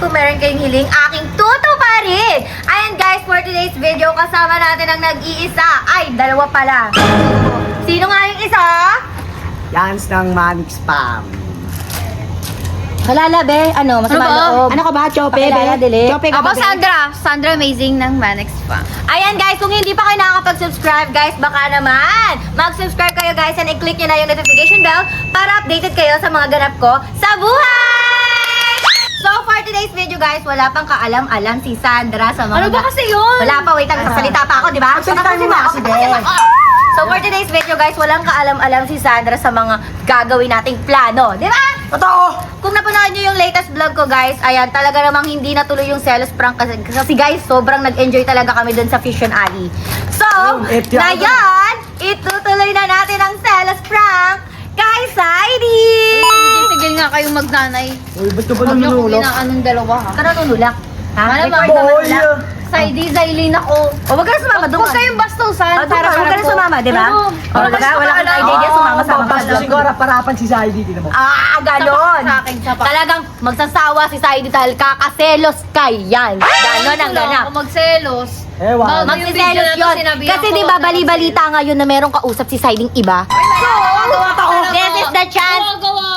kung meron kayong hiling, aking tutuparin! Ayan guys, for today's video, kasama natin ang nag-iisa. Ay, dalawa pala. Sino nga yung isa? Yans ng Manix Spam. Kalala, be. Ano, masama Ano ba? loob. Ano ka ba? Chope, Pakilala, dili. Chope ka Ako, ba, be? Sandra Amazing ng Manex pa. Ayan guys, kung hindi pa kayo nakakapag-subscribe guys, baka naman mag-subscribe kayo guys and i-click nyo na yung notification bell para updated kayo sa mga ganap ko sa buhay! So for today's video guys, wala pang kaalam-alam si Sandra sa mga... Ano ba kasi yun? Wala pa, wait, nagsasalita pa ako, di ba? Magsalita mo nga kasi, be. So for today's video guys, walang kaalam-alam si Sandra sa mga gagawin nating plano, di ba? Totoo! Kung napanood nyo yung latest vlog ko guys, ayan, talaga namang hindi natuloy yung Celos prank kasi guys, sobrang nag-enjoy talaga kami dun sa Fusion Alley. So, ngayon, itutuloy na natin ang Celos prank kay Saidi! Tigil nga kayong magnanay. Uy, ba't ka ba Huwag niyo akong nanunulok? ginanong dalawa ha. Ka nanunulak? Ha? Malamang. Record naman Boy! nila. Saidi, Zailin ako. O, wag ka na sumama doon. Huwag kayong bastusan. Huwag ka na sumama, di ba? O, wala kang idea niya, sumama-sama ka. Siguro, parapan si Saidi, tinan mo. Ah, ganon. Sa akin, sa pa. Talagang magsasawa si Saidi dahil kakaselos kay yan. Ganon ang ganap. Ako magselos. Ewan. Bago yung video Magsiselos na to, yun. sinabihan Kasi ko di ba na bali-balita ngayon na merong kausap si Saiding iba? This is the chance. Gawa.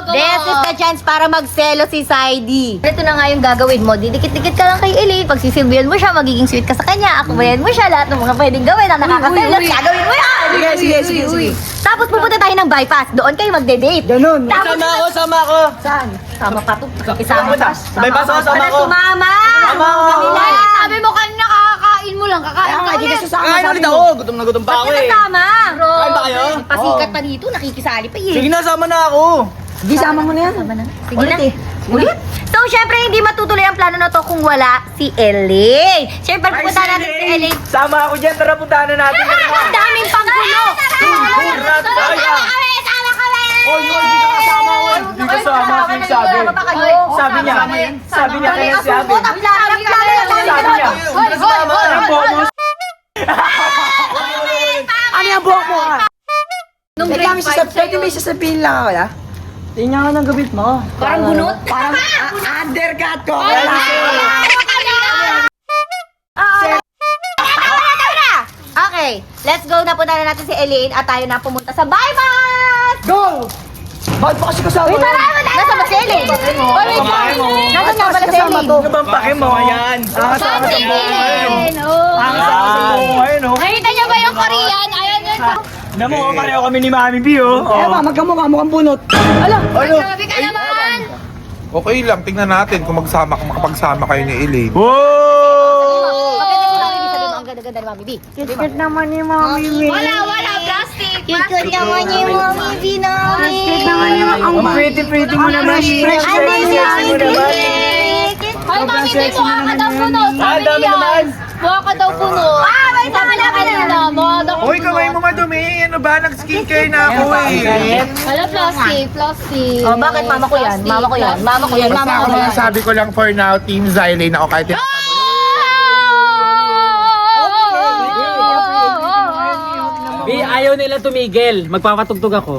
This is the chance para magselo si Saidi. Ito na nga yung gagawin mo. Didikit-dikit ka lang kay Elaine. Pag sisilbihan mo siya, magiging sweet ka sa kanya. Akumayan mo siya. Lahat ng mga pwedeng gawin na nakakaselos. uy. Gagawin mo yan! Sige. Tapos pupunta tayo ng bypass. Doon kayo magde-date. Ganun. Tapos, Sama ako. saan? Sama pa to. Isama pa. Bypass ako, sama Ano, ako. sumama! Sama ako. Kanila. Ay, sabi mo kanina kakakain mo lang. Kakain Kaya ka nga, di ka ulit. sasama. Kain sabi ulit mo. ako. Gutom na gutom pa Ba't ako ka eh. nasama? Kain ba kayo? Pasikat pa dito. Nakikisali pa eh. Sige na, sama na ako. Di, sama mo na yan. Sama na. Sige Ulit na. eh. Ulit? So, syempre, hindi matutuloy ang plano na to kung wala si Elaine. Syempre, pupunta natin si Elaine. Sama ako dyan. Tara, puntahan na natin. Ang daming panggulo. Oh, yun, hindi ka kasama ko. Hindi kasama, sinasabi. Sabi niya. Sabi niya, kaya sabi. Sabi niya. Ang bonus. Ano yung buhok mo ka? Nung Teka, may grade 5 sasabihin, may sasabihin lang ako, ya? Tingnan ka ng gabit mo. Parang bunot? Parang undercut ko. Okay, let's go na. Punta na natin si Elaine at tayo na pumunta sa bypass! Go! Bakit ba kasi kasama Wait, yun? nasa ba si Elaine? Pake mo. Nasa nga pala si Elaine? Ano bang pake mo? Ayan. Kasama sa buhay. Ayun, oh. Nakita niyo ba yung Korean? Ayan yun. Namo, pareho kami ni Mami B, oh. Eh, ba, magkamukha, mukhang bunot. Grabe ka naman. Okay lang, tingnan natin kung makapagsama kayo ni Elaine. Whoa! Ang ganda-ganda ni Mami B. Cute naman ni Mami B. Wala. Plastic. Cute naman yung Mami B namin. Cute naman ni Mami. Ang pretty mo naman. Fresh mo naman. Hoy, Mami, di mo ka daw puno. Sabi dami niya. naman. Mukha ka daw puno. May sama na ka na. Mukha daw puno. Hoy, kamay mo madumi. Ano ba? Nag-skincare na ako eh. Wala, plastic. Oh, bakit mama ko yan? Mama ko yan. Mama ko yan. Mama ko yan. Sabi ko lang for now, Team Xylene ako kahit B, ayaw nila tumigil. Magpapatugtog ako.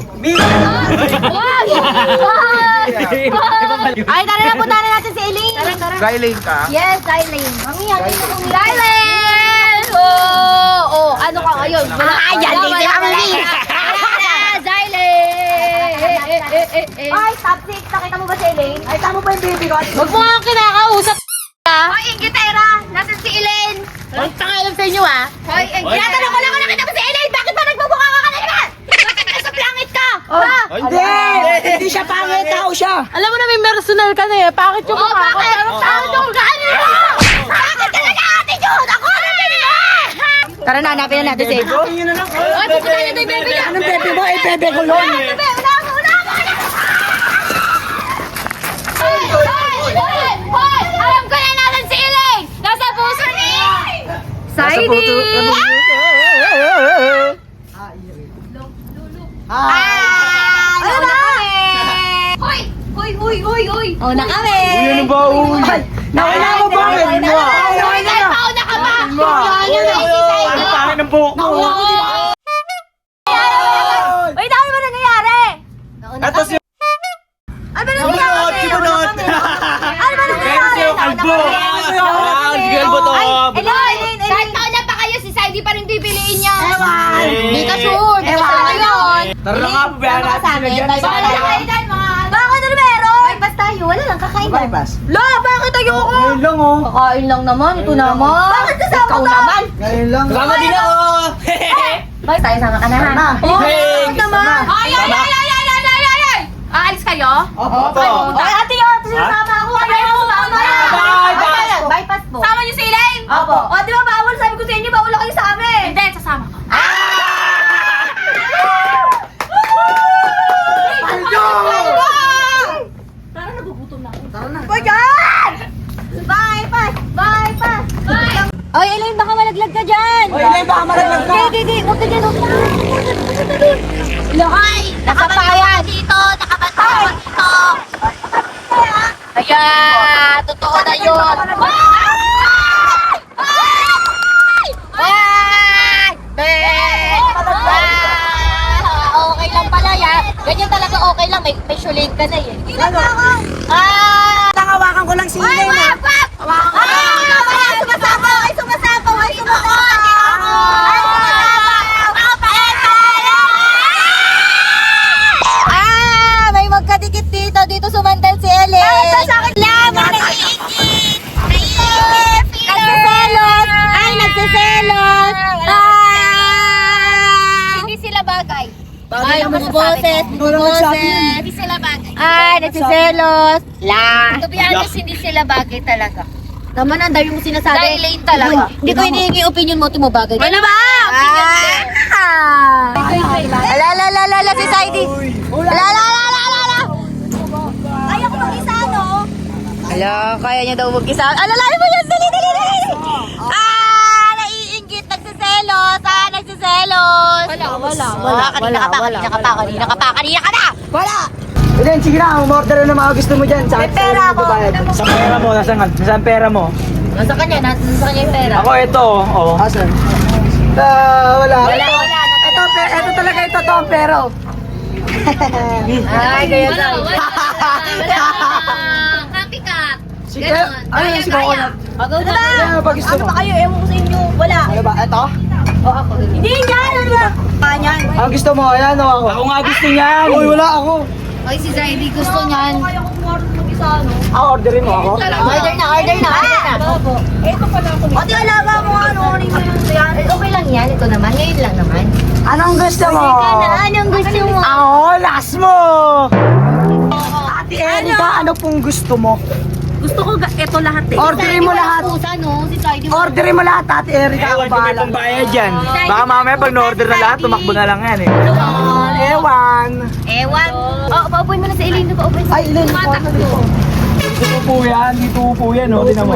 Ay, tara na, punta na natin si Elaine. Xylene ka. Yes, Eileen. Mami, yakin na kung Thailand! Ano ka ngayon? yan, hindi na kami. Ay, top 6. Nakita mo ba si Elaine? Ay, tama ba yung baby ko? Huwag mo nga kinakausap Hoy, Inglaterra! Nasaan si Elaine? Huwag tangalan sa inyo, ah. Hoy, Tinatanong ko lang kung nakita mo si Elaine. Bakit ba nagmumukha ka kanina? Bakit nasa langit ka? Hindi! Hindi siya pangit, tao siya. Alam mo na may personal ka na eh. Bakit yung mukha ko? Bakit yung gano'n mo? Bakit ka nag-attitude? Ako na Tara na, hanapin na natin si Elaine. Hoy, pupunta na tayo, baby niya. Anong bebe mo? Eh, bebe ko lon. Hoy! Alam ko na natin si Elaine! Nasa puso ni Saidi! Ano na? Hoy! Hoy! Oh, na kami. Ano ba, uy? Nakina mo ba? Hoy! Pauna ka ba? Ang pangit ng buhok mo. Wait, ano ba nangyayari? Ito si... Ano ba nangyayari? Bunot! Si Bunot! Ano ba nangyayari? kalbo! Kalbo to! Kahit taon na pa kayo, si Saidi pa rin pipiliin niya. Hindi ka sure. Hindi ka sure ngayon. Tara na nga, bayan natin sila dyan. Bakit ano meron? Bypass tayo, wala lang kakain. Bypass. La, bakit ayoko? Ngayon lang oh. Kakain lang naman, ito naman. Bakit kasama ka? Naman. Ngayon lang. Kasama din ako! Bakit tayo sama ka na, ha? Oh, Hey, bakit naman? Ay! Aalis kayo? Opo. Ay, ate, sinasama ako. Ayaw mo sumama. Bypass. Bypass po. Sama niyo si Elaine? Opo. O, di ba bawal? Sabi ko sa inyo, bawal kayo sa amin. Hindi, sasama ko. Bayan! Bypass! Bypass! Oy, Elaine, baka malaglag ka dyan! Oy, Elaine, baka malaglag ka! Hindi, huwag ka dyan, huwag ka dyan. Hoy! Nakabantayan dito! Nakabantayan dito! Ayan! Totoo na yun! Okay lang pala yan. Ganyan talaga okay lang. May shulate ka na eh. Tangawakan ko lang si Ay, Elaine. wag! Wag! Ay, sumasapaw! Ay, sumasapaw! Ay, sumasapaw! May magkadikit dito. Dito sumandal si Ellen. Sasakit lang! Naiingit! Nagsiselos! Ay, nagsiselos! Hindi sila bagay. Ay, mga boses! Mga boses! Hindi sila bagay. Ay, nagsiselos! La! To be honest, hindi sila bagay talaga. Naman, ang dami mo sinasabi. Dahil Elaine talaga. Hindi ko hinihingi opinion mo, mo bagay. Ano ba? Ala, si Saidi. Ala. Kaya ko mag-isa, no? Ala, kaya niya daw mag-isa. Alalahin mo yan, dali. Naiinggit, nagsiselos. Nagsiselos. Kanina ka na. Wala! Elaine, sige na, umorder na mga gusto mo dyan. May pera ako. Sa pera mo, nasaan pera mo? Nasa kanya yung pera. Ako ito, oh. Asan? Wala. Ito talaga ito to ang pero. Ay, kaya Wala. Copycat. Sige, ano yung si Coconut? Pagaw na. Ano ba gusto mo? Kayo, ewan ko sa inyo. Wala. Ano ba? Ito? Hindi yan. Ano ba? Kanyan. Ang gusto mo, ayan o ako. Ako nga gusto niyan! Uy, wala ako. Ay, si Zaidi gusto niyan. Orderin mo ako? Order na. Opo. Ito pa na ako. Pati alaga mo ano mo yan. Okay lang yan. Ito naman. Ngayon lang naman. Anong gusto mo? Anong gusto mo? Ako, last mo! Ate Erika, ano pong gusto mo? Gusto ko ito lahat eh. Orderin mo lahat. Pusa, no? Si Zaidi. Orderin mo lahat, Ate Erika. Ako Ewan ko may bahala. pambayad dyan. Baka mamaya pag na-order na lahat, tumakbo na lang yan eh. Ewan. Ewan. Paupuin mo na sa Elaine. Paupuin Ay, Elaine, ito dito. Dito po yan, dito po yan, oh. Tinan mo.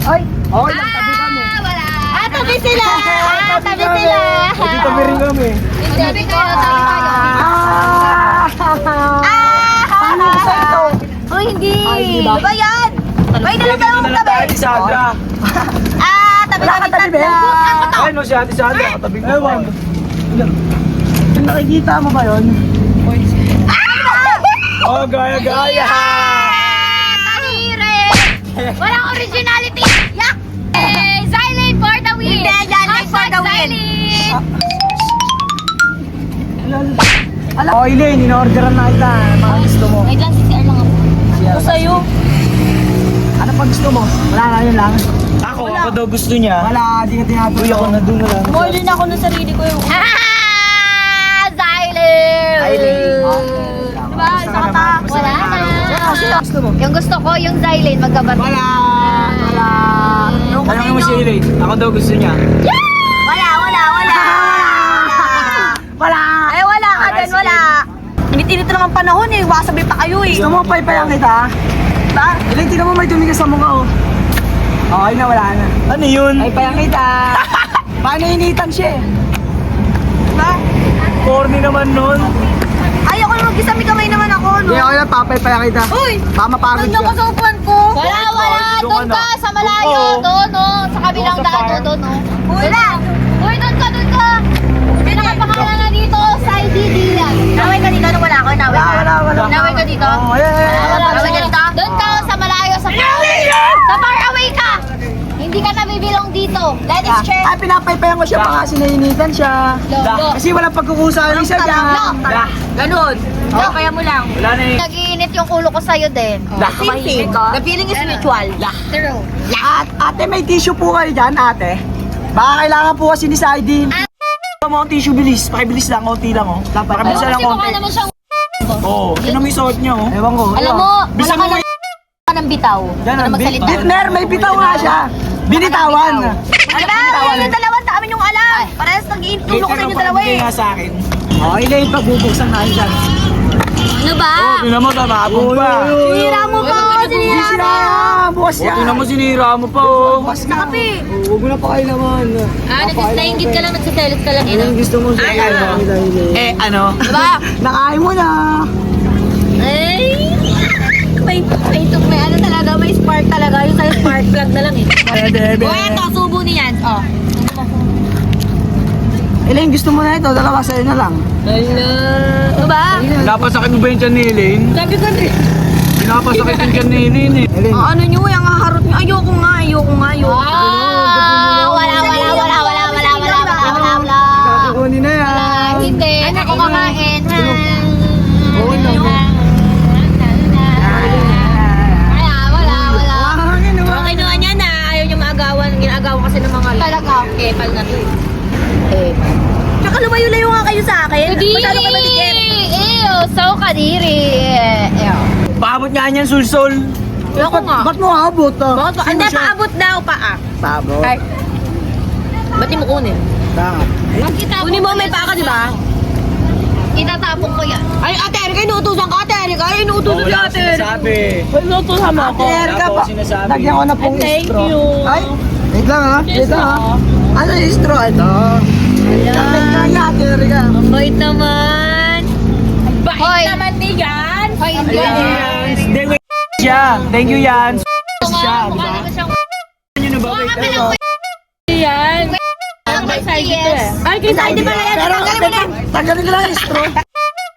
Ay, okay lang, tabi kami. Wala. Tabi sila. Tabi sila. Dito rin kami. Sabi ko, sabi tayo. Paano ko sa ito? Uy, hindi. Ay, di ba? Ba yan? May dalawa Dito na lang tayo, tabi. si Sandra. Tabi Wala ka tabi, Ben? Ay, no, si Ate Sandra, katabi ko. Ewan. Nakikita mo ba yun? Oh, gaya-gaya! Tahire! Walang originality! Yak! Xylene for the win! Hindi, Xylene for the win. Alam. Oh, Elaine, in-orderan na kita. Mga gusto mo. Wait lang, CCR lang ako. Ako sa'yo. Ano pa gusto mo? Wala na yun lang. Ako daw gusto niya. Wala, di ka tinatawag. Uy, ako na doon na lang. Order na ako ng sarili ko yung... Xylene! Diba? Saka Wala na. Gusto mo? Yung gusto ko, yung Xylene, magkabat. Wala. Tanongin mo si Elaine. Ako daw gusto niya. Wala. Wala. Ay, wala ka dyan, wala. Init-init lang ang panahon eh. Wasabi pa kayo eh. Gusto mo paypayan kita? Ba? Elaine, tingnan mo may tumigas sa mukha oh. Okay na, wala na. Ano yun? Paypayan kita. Paano initan siya eh? Ba? Corny naman nun. Ayoko na mag-isa, may kamay naman ako, no? Hindi ako na, papaypayan kita. Uy! Mamapagod Nandiyan ka ka. sa upuan ko. Wala. Doon ka, sa malayo. Doon, no? Sa kabilang Doon sa daan, farm. doon, no? Wala. Uy, doon ka. May nakapangalan na dito, Saidi Diaz. Naway ka dito, wala ako. Naway ka. Wala. Naway ka dito? Oh, yeah. Naway ka dito? Doon ka sa malayo, sa That is chair. Ay, pinapaypayan ko siya baka sinahinitan siya. Kasi walang pagkukusa isa dyan. Ganun. Kaya mo lang. Wala na eh. Nag-iinit yung ulo ko sa'yo din. Same. The feeling is mutual. True. At ate, may tissue po kayo dyan, ate. Baka kailangan po kasi ni Saidin. Mo ang tissue bilis. Pakibilis lang, konti lang oh. Pakibilis lang konti. Oo, yun ang may suot niya oh. Ewan ko. Alam mo, Bisa wala mo ka ng bitaw. Yan Ano ang magsalita? Mer, may bitaw nga siya. Binitawan. Ano ba? Yan yung dalawa, dami yung alam. Parehas nag-iinit ulo ko sa inyo dalawa eh. Nga sa akin. Oh, Elaine, pagbubuksan na dyan. Ano ba? Tingnan mo, tatapon pa. Sinira mo pa. Sinira mo. Bukas yan. Tingnan mo, sinira mo pa oh. Bukas na. Huwag mo na pa kayo naman. Naingit ka lang, nagsiselos ka lang. Anong gusto mo sa ano? Diba? Nakain mo na. Ay! May ano talaga, may spark talaga. Yung sa'yo spark plug na lang eh. Bebe. O eto, subo niyan. Oh. Elaine, gusto mo na ito. Dalawa sa'yo na lang. Ano ba? Napasakit mo ba yung tiyan ni Elaine? Sabi ko rin. Napasakit yung tiyan ni Elaine eh. Elaine. Ano nyo, yung haharot nyo. Ayoko nga. Wala. Kukunin na yan. Hindi. Ako kakain. Oo naman. Wala. Hangin naman. Okay naman yan na. Ayaw nyo maagawan. Ginagawa kasi ng mga talaga. Epal na to. Tsaka lumayo-layo nga kayo sa akin. Masyado kayo matigit. Ew, so kadiri. Paabot nga niyan, sulsol. Ayoko nga. Ba't mo abot ah? Hindi, paabot daw paa. Paabot. Ay. Ba't di mo kunin? Bakit? Kunin mo, may paa ka, di ba? Itatapon ko yan. Ay, Ate Erika, inuutusan ka, Ate Erika. Ay, inuutusan si Ate Erika. Sabi. Inutusan mo ako. Ate Erika Wala pa. po sinasabi. Lagyan ko na pong Thank straw. you. Ay, wait lang ha. Wait lang ha. Ano yung straw? Ito. Kapit ka nga, Ate Erika. Ang bait naman. Bait naman ni yan. Hoy, hindi yan. Hindi, wait. Siya. Thank you, Yan. Siya, di ba? Ano na ba? Yan. Kay Side ito eh. Ay, kay Side pala yan. Pero, Tanggalin mo na. tanggalin ko lang yung straw.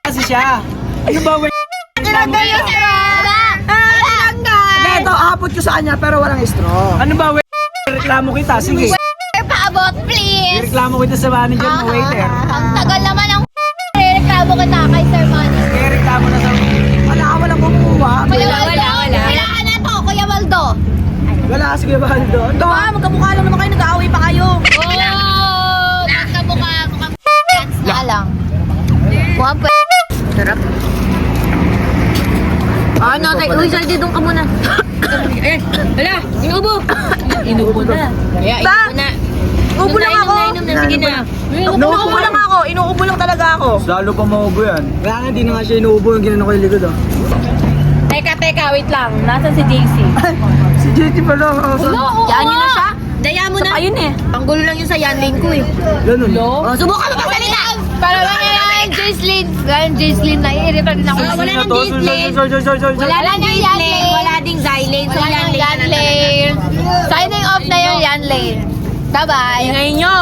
Kasi siya. Ano ba, wait? Tinanggal yung Ito, abot ko sa kanya pero walang straw. Ano ba, wait? Reklamo kita, sige. Paabot, please. Reklamo kita sa manager mo, waiter. Ang tagal naman ang reklamo kita kay Sir Manny. Kaya reklamo na sa... Walang kumukuha. Kuya Waldo, kailangan na to, Kuya Waldo. Wala kasi kaya Baldo. Ito ha, Magkamukha lang naman kayo, nag-aaway pa kayo. Oh, magkamukha, mukhang dance na lang. Mukhang sarap. Ano, uy, Saldi, doon ka muna. Hala, inuubo. Inuubo na. Kaya inuubo na. Inuubo lang ako. Sige na. Inuubo lang ako. Inuubo lang talaga ako. Lalo pa maubo yan. Kaya nga, di na nga siya inuubo yung ginano ko yung likod oh. Teka, wait lang. Nasaan si JC? Si JT pala. Yan yun na siya. Daya mo na. Ayun eh. Panggulo lang yun sa yan lane ko eh. Ganun. Oh, subukan mo magsalita. Para lang yan, Jaislyn. Yan, Jaislyn. Naiirita din ako. Wala nang Jaislyn. Wala nang Jaislyn. Wala ding Zylane. So, yan lane. Signing off na yung yan lane. Bye-bye. Ngayon nyo.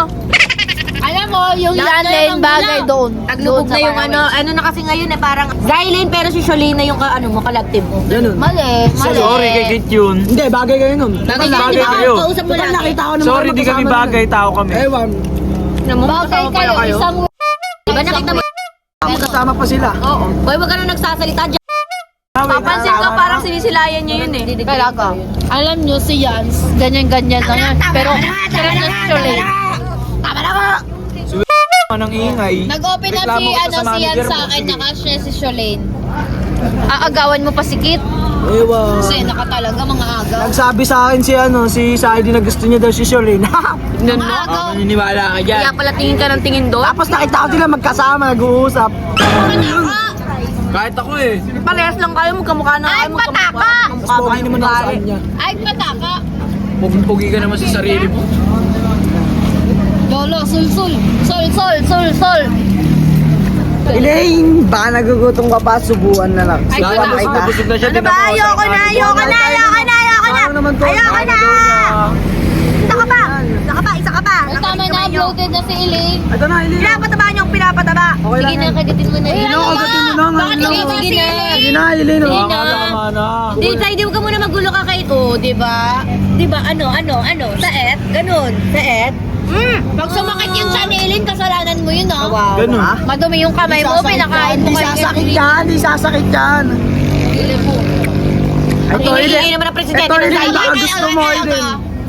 Alam mo, yung yan lane bagay doon. Taglubog na yung ano na kasi ngayon eh, parang Zylane pero si Sholane na yung mo, kalagtib mo. Ganun. Mali. Sorry kay Kit yun. Hindi, bagay kayo nun. Bagay Bagay ka, kayo. kausap mo Total lang. nakita ko naman. Sorry, di kami bagay, tao kami. Ewan. Bagay kayo, isang diba nakita mo? Kasama pa sila. Oo. Boy, wag ka na nagsasalita dyan. Papansin ko parang sinisilayan niya yun eh. Talaga. Alam nyo si Yans, ganyan-ganyan na yan. Pero Sholane. Tama na mo! Anong ingay. Nag-open up Reklamo si, ka sa si Yan manager sa mo, akin, sige. nakash niya si Sholane. Aagawan mo pa si Kit. Ewan. Kasi naka talaga mga agaw. Nagsabi sa akin si Saidi na gusto niya daw si Sholane. Tignan mo. Maniniwala ka dyan. Kaya pala tingin ka ng tingin doon. Tapos nakita ko sila magkasama, nag-uusap. Kahit ako eh. Parehas lang kayo, magkamukha na kayo. Magkamukha. Mas pogi naman ako sa kanya. Ay, mataka. Pugi ka naman sa sarili mo. Lolo, sul. Sol. Elaine, baka nagugutom ka pa, subuan na lang. Ay, Subuan wala. kita. Busog na siya. Ano ba? Ayoko na. Ano naman to? Ayoko na. Isa ka pa. Tama na, uploaded na si Elaine. Ito na, Elaine. Pinapataba niyo, pinapataba. Okay lang. Sige na, kagatin mo na rin. Ano, kagatin mo na nga. Bakit hindi? Sige na. Sige na, Elaine. Sige oh. na. Tama na. Hindi, Zay, di ka muna magulo ka kay oh, di ba? Di ba, ano, saet, ganun, saet. Pag sumakit yung chanelin, kasalanan mo yun, oh. Ganun. Madumi yung kamay mo, pinakain mo Hindi sasakit yan, hindi sasakit yan. Ito, Hinihingi naman ng presidente Ito, ng hindi Thailand. baka gusto mo, Eden.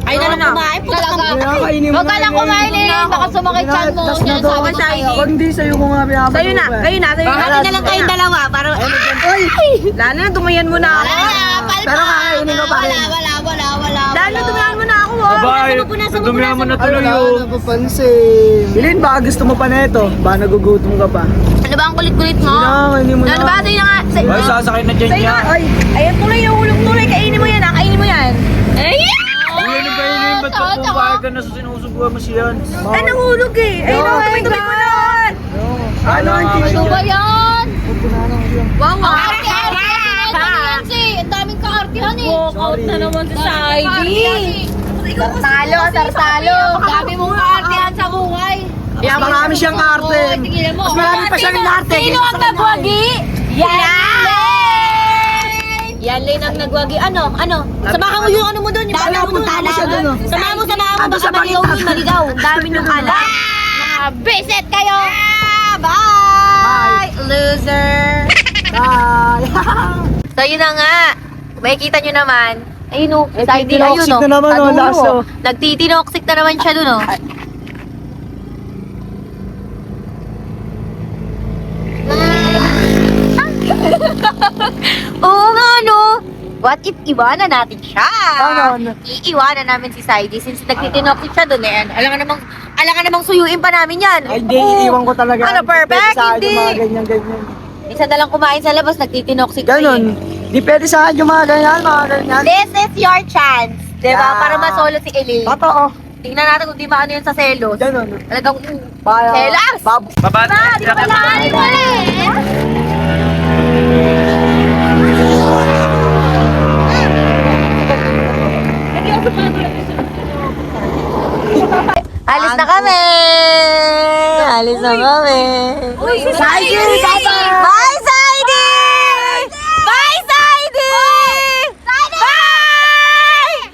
Ay na lang kumain, puta ka. Kaya kainin mo Huwag ka lang kumain, Eileen, baka sumakit chan mo. Tas na to. Sinasabi sa'yo. Wag hindi sa'yo ko nga pinapanood. Sa'yo na. Hati na lang kayong dalawa para... Ay! Lalo na, tumayan mo na ako. Pero kakainin ko pa rin. Wala. Lalo, tumayan mo na ako, oh. Bye! Dumihan mo na tuloy yun. napapansin. Bilin, baka gusto mo pa na ito. Baka nagugutom ka pa. Ano ba ang kulit-kulit mo? Hindi mo Ano ba? Sa'yo na nga. Sa'yo Ay, na. sasakay na dyan niya. Ayan, tuloy yung ulong tuloy. Kainin mo yan, ha? Kainin mo yan. Ay! Uy, ano ba yun? Ba't ka pumayag ka na sa sinusubuhan mo siyan? Ay, nahulog eh. Ay, tuloy mo na. Ano ang Ano tissue? ba yan? Wow, ang daming kaartihan eh. Walk out na naman si Saidi. Tartalo. Ang dami mong kaartihan sa buhay. Mas marami siyang arte. Tigilan mo. Mas marami pa siyang arte. Sino ang nagwagi? Yan, Lane ang nagwagi. Ano? Samahan mo yung ano mo doon. Tala mo, tala siya doon, oh. Samahan mo. Ando sa Baka maligaw balita. yung maligaw. Ang dami niyong alam. Mga beset kayo. Bye! Loser! Bye! So yun na nga. Makikita nyo naman. Ayun o. Side ayun Nagtitinoxic o. na naman, oh, Ano, last, oh. Nagtitinoxic na naman siya dun o. Oo nga no. What if iwanan natin siya? Ano? Iiwanan namin si Saidi since nagtitinoxic siya dun eh. Alam ka namang suyuin pa namin yan. Ay, hindi, Oo. iiwan ko talaga. Ano, perfect? Pwede sa akin Hindi. yung mga ganyan-ganyan. Isa na lang kumain sa labas, nagtitinoxic pa Ganon. eh. Di pwede sa akin yung mga ganyan. This is your chance. Diba? Yeah. Para masolo si Ellie. Totoo. Tingnan natin kung di maano yun sa selos. Ganon. Talagang Bye. selas! Babati. Di ba kailangan mo Alis na kami! Alis na kami! Saidi! Bye, Saidi! Bye, Saidi! Bye! Bye!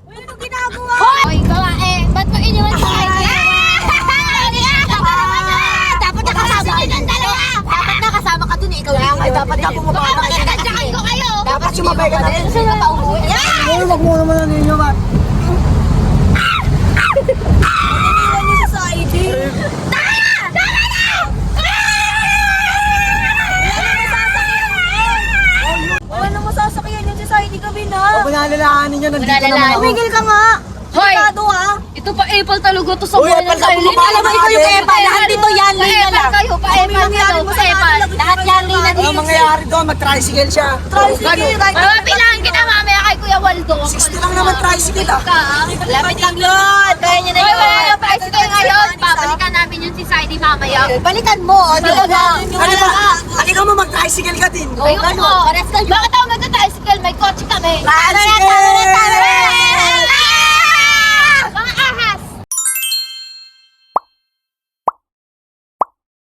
Hoy, gawa eh. Ba't mo iniwan si Saidi? Dapat nakasama ka dun dalawa. Dapat nakasama ka dun eh. Ikaw lang. Ay, dapat na pumapapa Baka pinagkantsakan ko kayo. Dapat sumabay ka din. Sino pa umuwi? Uy, wag mo naman ano ninyo, Mat. Ano masasakyan yun si Saidi gabi na? Huwag mo nalalahanin nyo, nandito naman ako. Tumigil ka nga. Hoy! Ito pa Apple talaga to sa Uy, buhay Apple ng ka, Saidi. bumaba Alam mo, ka ikaw yung natin. Apple. Lahat dito yan, Lina lang. Kayo, pa Apple kayo, pa Apple. Lahat yan, Lina. Ano mangyayari doon? Mag-tricycle siya. Pilangan kita mamaya kay Kuya Waldo. 60 lang naman tricycle ah. Lapit lang yun. Kaya niya na yun. Wala yung tricycle ngayon. Babalikan namin yun si Saidi mamaya. Balikan mo! Ano ba? Halika mo mag-tricycle ka din. Ayun mo. Bakit ako magka-tricycle? May kotse kami. Tricycle!